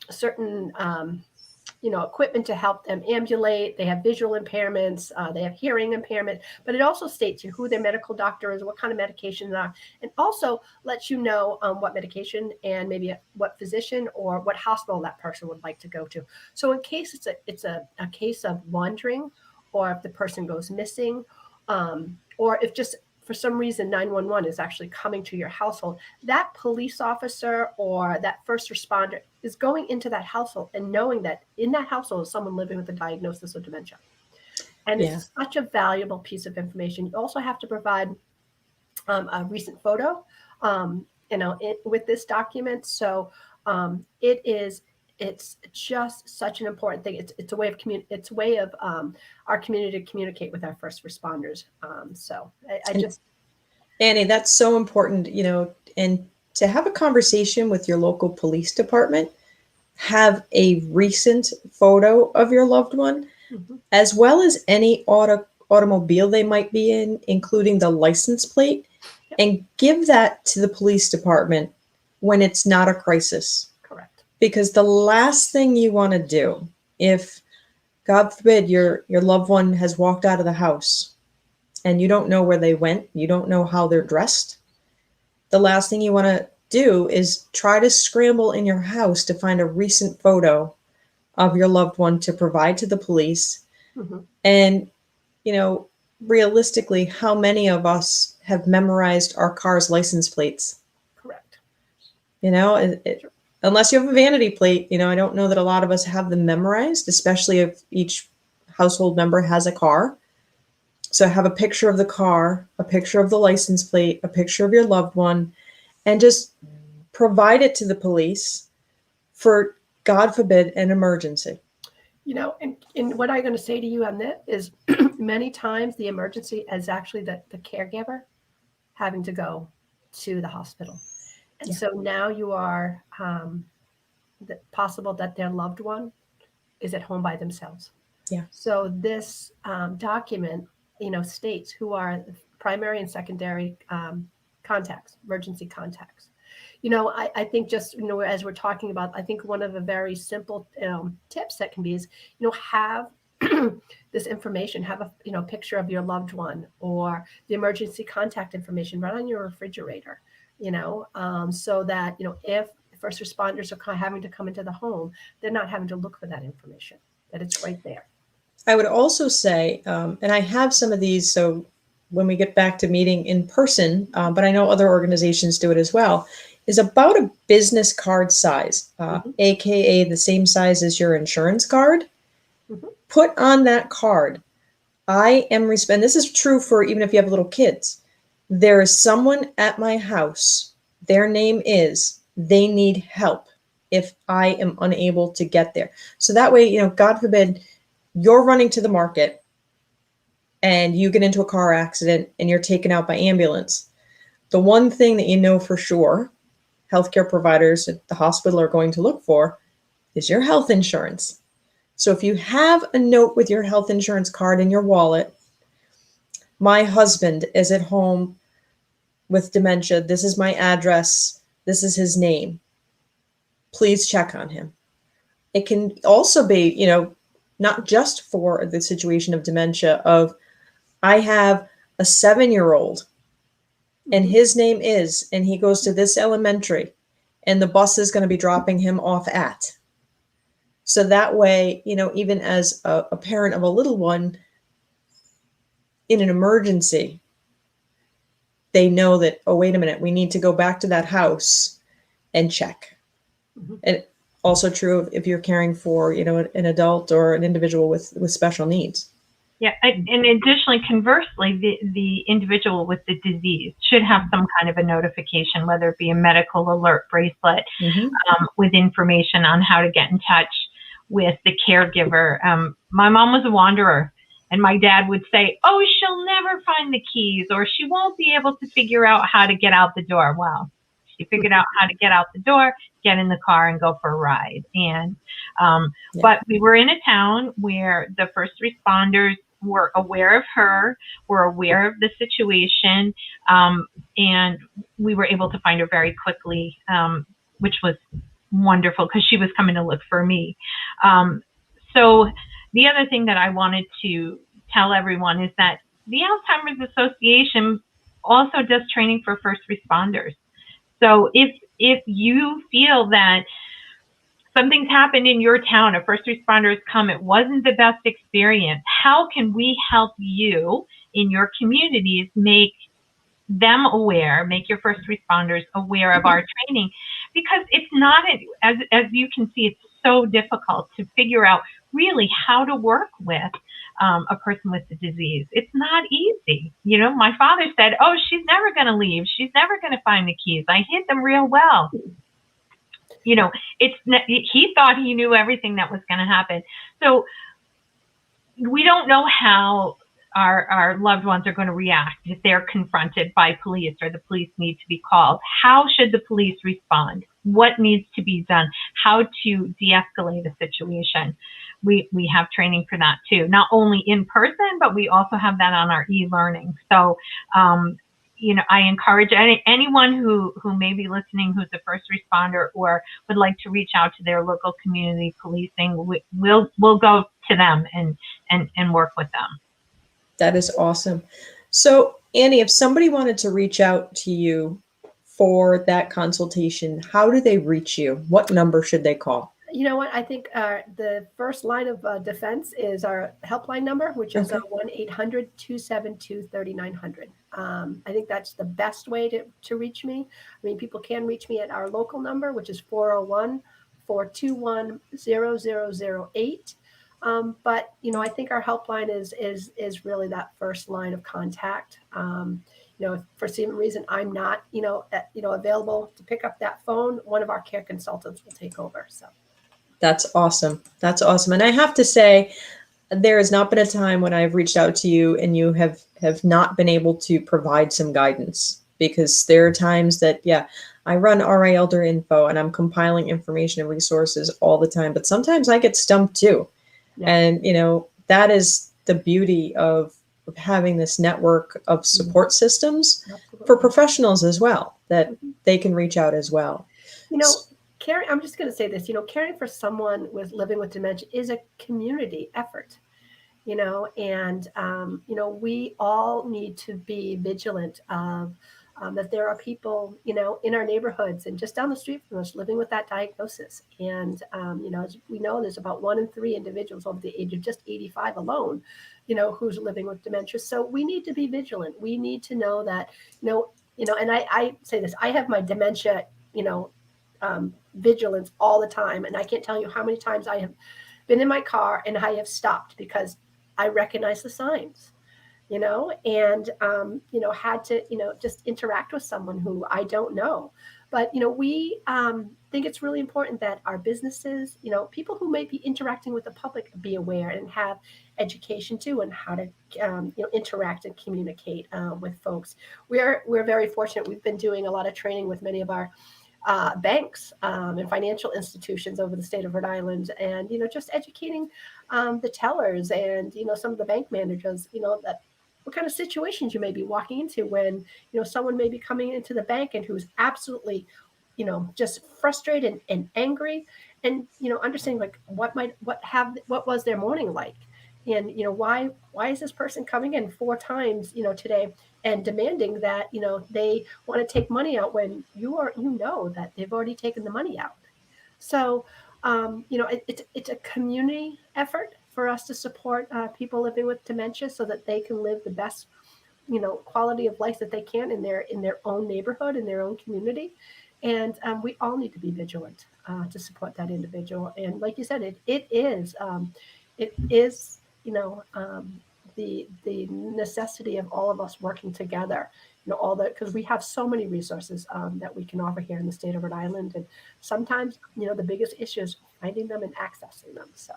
certain equipment to help them ambulate. They have visual impairments. They have hearing impairment. But it also states who their medical doctor is, what kind of medications are, and also lets you know what medication and maybe what physician or what hospital that person would like to go to. So in case it's a case of wandering, or if the person goes missing, or if just for some reason 911 is actually coming to your household, that police officer or that first responder is going into that household and knowing that in that household is someone living with a diagnosis of dementia. And It's such a valuable piece of information. You also have to provide a recent photo, with this document. So it's just such an important thing. It's a way of our community to communicate with our first responders. Annie, that's so important, and to have a conversation with your local police department, have a recent photo of your loved one, mm-hmm. as well as any automobile they might be in, including the license plate, yep. and give that to the police department when it's not a crisis. Correct. Because the last thing you want to do, if, God forbid, your loved one has walked out of the house and you don't know where they went, you don't know how they're dressed, the last thing you want to do is try to scramble in your house to find a recent photo of your loved one to provide to the police. Mm-hmm. And, realistically, how many of us have memorized our car's license plates? Correct. Unless you have a vanity plate, I don't know that a lot of us have them memorized, especially if each household member has a car. So have a picture of the car, a picture of the license plate, a picture of your loved one, and just provide it to the police for, God forbid, an emergency. And what I'm going to say to you on that is many times the emergency is actually the caregiver having to go to the hospital. And so now you are possible that their loved one is at home by themselves. Yeah. So this document, states who are primary and secondary contacts, emergency contacts. I think just, as we're talking about, I think one of the very simple tips that can be is, have this information, have a picture of your loved one or the emergency contact information right on your refrigerator, so that, if first responders are having to come into the home, they're not having to look for that information, that it's right there. I would also say, and I have some of these, so when we get back to meeting in person, but I know other organizations do it as well, is about a business card size, AKA the same size as your insurance card. Put on that card, I am and this is true for even if you have little kids. There is someone at my house, their name is, they need help if I am unable to get there. So that way, God forbid, you're running to the market and you get into a car accident and you're taken out by ambulance. The one thing that you know for sure, healthcare providers at the hospital are going to look for is your health insurance. So if you have a note with your health insurance card in your wallet, my husband is at home with dementia. This is my address. This is his name. Please check on him. It can also be, not just for the situation of dementia of, I have a 7-year-old and his name is, and he goes to this elementary and the bus is going to be dropping him off at. So that way, even as a parent of a little one in an emergency, they know that, oh, wait a minute, we need to go back to that house and check. And also true if you're caring for, an adult or an individual with special needs. Yeah, and additionally, conversely, the individual with the disease should have some kind of a notification, whether it be a medical alert bracelet with information on how to get in touch with the caregiver. My mom was a wanderer, and my dad would say, oh, she'll never find the keys, or she won't be able to figure out how to get out the door. Well, she figured out how to get out the door, get in the car, and go for a ride. And but we were in a town where the first responders were aware of her, were aware of the situation, and we were able to find her very quickly, which was wonderful because she was coming to look for me. So the other thing that I wanted to tell everyone is that the Alzheimer's Association also does training for first responders. So if you feel that something's happened in your town, a first responder has come, it wasn't the best experience, how can we help you in your communities make them aware, make your first responders aware of our training? Because it's not, as you can see, it's so difficult to figure out really how to work with a person with the disease. It's not easy. My father said, oh, she's never going to leave. She's never going to find the keys. I hid them real well. He thought he knew everything that was going to happen. So we don't know how our loved ones are going to react if they're confronted by police or the police need to be called. How should the police respond? What needs to be done? How to de-escalate a situation? We have training for that too, not only in person, but we also have that on our e-learning. So, I encourage anyone who may be listening who's a first responder or would like to reach out to their local community policing. We'll go to them and work with them. That is awesome. So, Annie, if somebody wanted to reach out to you for that consultation, how do they reach you? What number should they call? You know what? I think the first line of defense is our helpline number, which is 1-800-272-3900. I think that's the best way to reach me. I mean, people can reach me at our local number, which is 401-421-0008. But I think our helpline is really that first line of contact. If for some reason I'm not, available to pick up that phone, one of our care consultants will take over. So. That's awesome. That's awesome. And I have to say, there has not been a time when I've reached out to you and you have not been able to provide some guidance. because there are times that, I run RI Elder Info and I'm compiling information and resources all the time, but sometimes I get stumped too. Yeah. And, that is the beauty of having this network of support systems Absolutely. for professionals as well, that they can reach out as well. Caring, I'm just going to say this, caring for someone living with dementia is a community effort, and, we all need to be vigilant of that there are people, in our neighborhoods and just down the street from us living with that diagnosis. And, as we know, there's about 1 in 3 individuals over the age of just 85 alone, who's living with dementia. So we need to be vigilant. We need to know that, and I say this, I have my dementia, vigilance all the time. And I can't tell you how many times I have been in my car and I have stopped because I recognize the signs, and, had to, just interact with someone who I don't know. But, we think it's really important that our businesses, people who may be interacting with the public be aware and have education too, and how to, interact and communicate with folks. We're very fortunate. We've been doing a lot of training with many of our banks and financial institutions over the state of Rhode Island, and just educating the tellers and some of the bank managers, that what kind of situations you may be walking into when someone may be coming into the bank and who's absolutely just frustrated and angry, and understanding like what was their morning like, and why is this person coming in 4 times today and demanding that they want to take money out when that they've already taken the money out. So it's a community effort for us to support people living with dementia so that they can live the best quality of life that they can in their own neighborhood, in their own community. And we all need to be vigilant to support that individual. And like you said, it is the necessity of all of us working together, because we have so many resources that we can offer here in the state of Rhode Island. And sometimes, the biggest issue is finding them and accessing them. So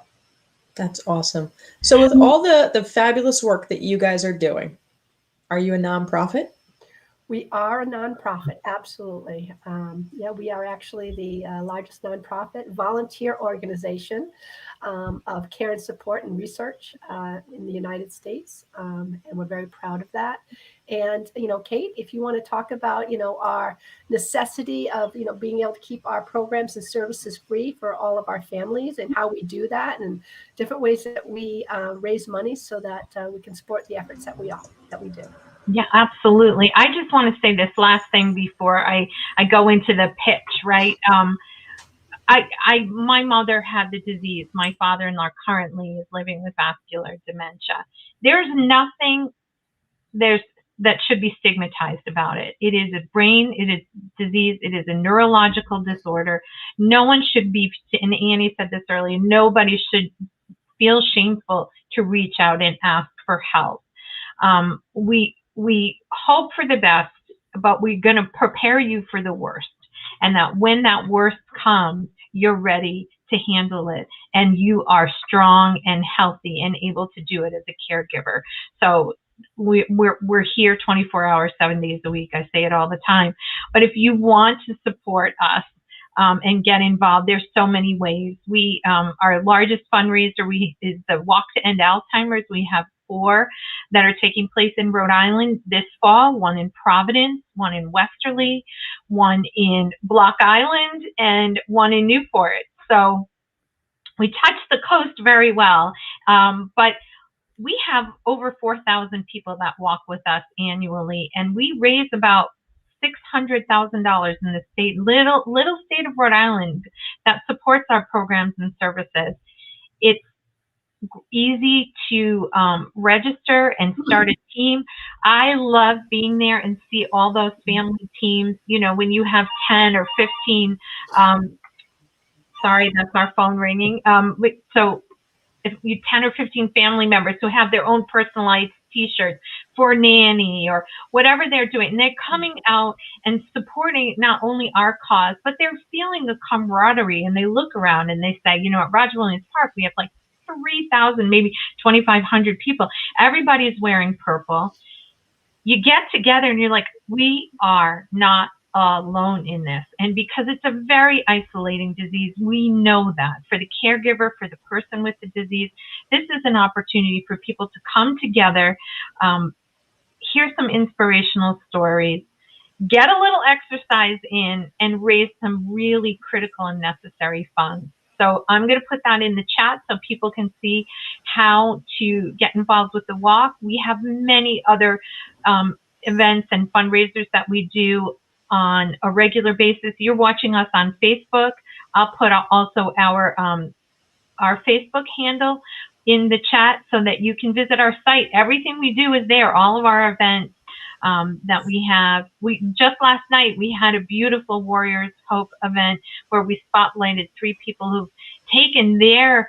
that's awesome. So with all the fabulous work that you guys are doing, are you a nonprofit? We are a nonprofit, absolutely. We are actually the largest nonprofit volunteer organization of care and support and research in the United States, and we're very proud of that. And Kate, if you want to talk about our necessity of being able to keep our programs and services free for all of our families, and how we do that, and different ways that we raise money so that we can support the efforts that we do. Yeah, absolutely. I just want to say this last thing before I go into the pitch, right? My mother had the disease. My father-in-law currently is living with vascular dementia. There's nothing that should be stigmatized about it. It is a brain, it is disease, it is a neurological disorder. No one should be, and Annie said this earlier, nobody should feel shameful to reach out and ask for help. We hope for the best, but we're going to prepare you for the worst. And that when that worst comes, you're ready to handle it. And you are strong and healthy and able to do it as a caregiver. So we're here 24 hours, 7 days a week. I say it all the time. But if you want to support us and get involved, there's so many ways. Our largest fundraiser is the Walk to End Alzheimer's. We have 4 that are taking place in Rhode Island this fall, 1 in Providence, 1 in Westerly, 1 in Block Island, and 1 in Newport. So we touch the coast very well, but we have over 4,000 people that walk with us annually, and we raise about $600,000 in the little state of Rhode Island that supports our programs and services. It's easy to register and start a team. I love being there and see all those family teams. When you have 10 or 15, sorry, that's our phone ringing. So if you 10 or 15 family members who have their own personalized T-shirts for nanny or whatever they're doing, and they're coming out and supporting not only our cause, but they're feeling the camaraderie, and they look around and they say, at Roger Williams Park, we have like 3,000, maybe 2,500 people. Everybody's wearing purple. you get together and you're like, we are not alone in this. And because it's a very isolating disease, we know that. For the caregiver, for the person with the disease, this is an opportunity for people to come together, hear some inspirational stories, get a little exercise in, and raise some really critical and necessary funds. So I'm going to put that in the chat so people can see how to get involved with the walk. We have many other events and fundraisers that we do on a regular basis. You're watching us on Facebook. I'll put also our Facebook handle in the chat so that you can visit our site. Everything we do is there. All of our events that we have. Just last night we had a beautiful Warriors Hope event where we spotlighted 3 people who've taken their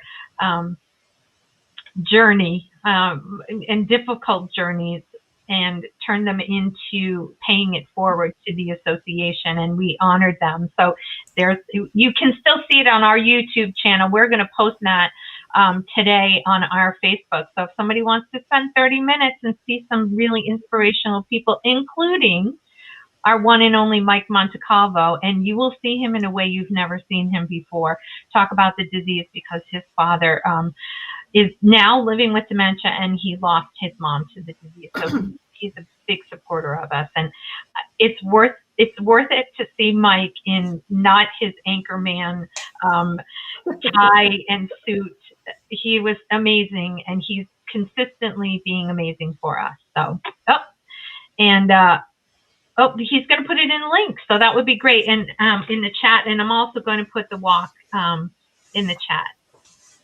journey and difficult journeys and turned them into paying it forward to the association, and we honored them. So you can still see it on our YouTube channel. We're going to post that today on our Facebook. So if somebody wants to spend 30 minutes and see some really inspirational people, including our one and only Mike Montecalvo, and you will see him in a way you've never seen him before, talk about the disease because his father is now living with dementia and he lost his mom to the disease. So he's a big supporter of us, and it's worth it to see Mike in not his anchorman tie and suit. He was amazing, and he's consistently being amazing for us. So, he's going to put it in a link, so that would be great, and in the chat. And I'm also going to put the walk in the chat.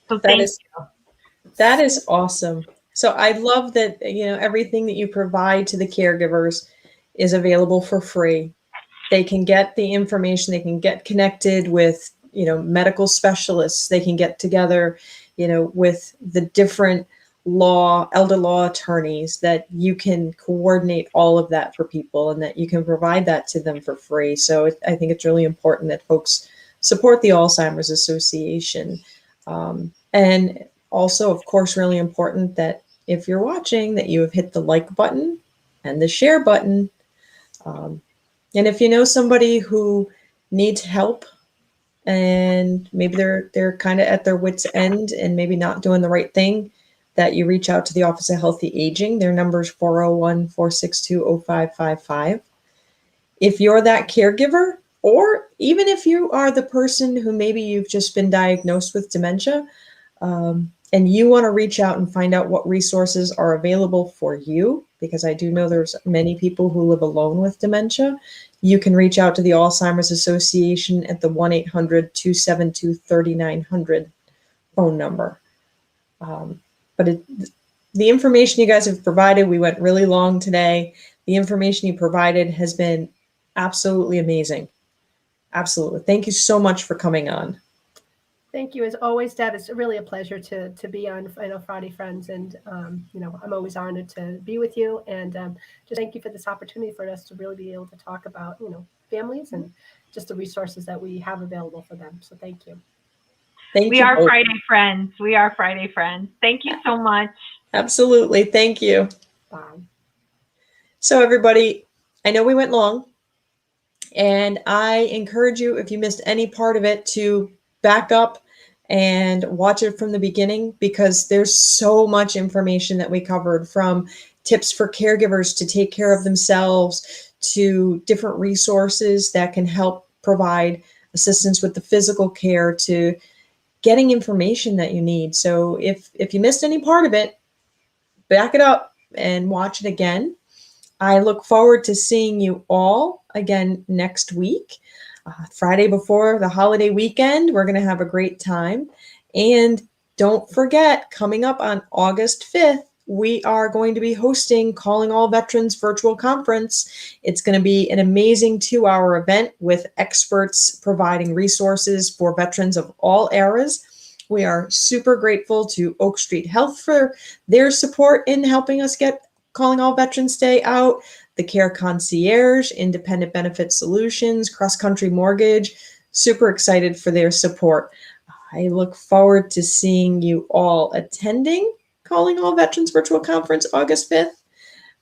So thank you. That is awesome. So I love that, everything that you provide to the caregivers is available for free. They can get the information, they can get connected with, medical specialists, they can get together, with the different elder law attorneys, that you can coordinate all of that for people and that you can provide that to them for free. So I think it's really important that folks support the Alzheimer's Association. And also, of course, really important that if you're watching, that you have hit the like button and the share button. And if you know somebody who needs help and maybe they're kind of at their wit's end and maybe not doing the right thing, that you reach out to the Office of Healthy Aging. Their number is 401-462-0555. If you're that caregiver, or even if you are the person who maybe you've just been diagnosed with dementia, and you want to reach out and find out what resources are available for you, because I do know there's many people who live alone with dementia, you can reach out to the Alzheimer's Association at the 1-800-272-3900 phone number. But the information you guys have provided, we went really long today. The information you provided has been absolutely amazing. Absolutely. Thank you so much for coming on. Thank you. As always, Deb, it's really a pleasure to be on Friday Friends. And, I'm always honored to be with you. And just thank you for this opportunity for us to really be able to talk about, families and just the resources that we have available for them. So thank you. We are Friday Friends. We are Friday Friends. Thank you so much. Absolutely. Thank you. Bye. So everybody, I know we went long, and I encourage you, if you missed any part of it, to back up and watch it from the beginning, because there's so much information that we covered, from tips for caregivers to take care of themselves to different resources that can help provide assistance with the physical care to getting information that you need. So if you missed any part of it, back it up and watch it again. I look forward to seeing you all again next week. Friday before the holiday weekend, we're going to have a great time. And don't forget, coming up on August 5th, we are going to be hosting Calling All Veterans virtual conference. It's going to be an amazing 2-hour event with experts providing resources for veterans of all eras. We are super grateful to Oak Street Health for their support in helping us get Calling All Veterans Day out, the Care Concierge, Independent Benefit Solutions, Cross Country Mortgage. Super excited for their support. I look forward to seeing you all attending Calling All Veterans Virtual Conference August 5th.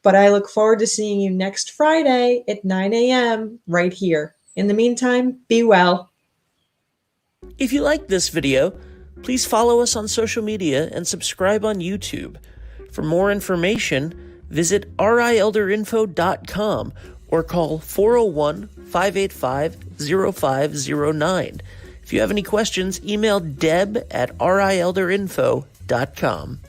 but I look forward to seeing you next Friday at 9 a.m. right here. In the meantime, be well. If you liked this video, please follow us on social media and subscribe on YouTube. For more information, visit rielderinfo.com or call 401-585-0509. If you have any questions, email deb@rielderinfo.com.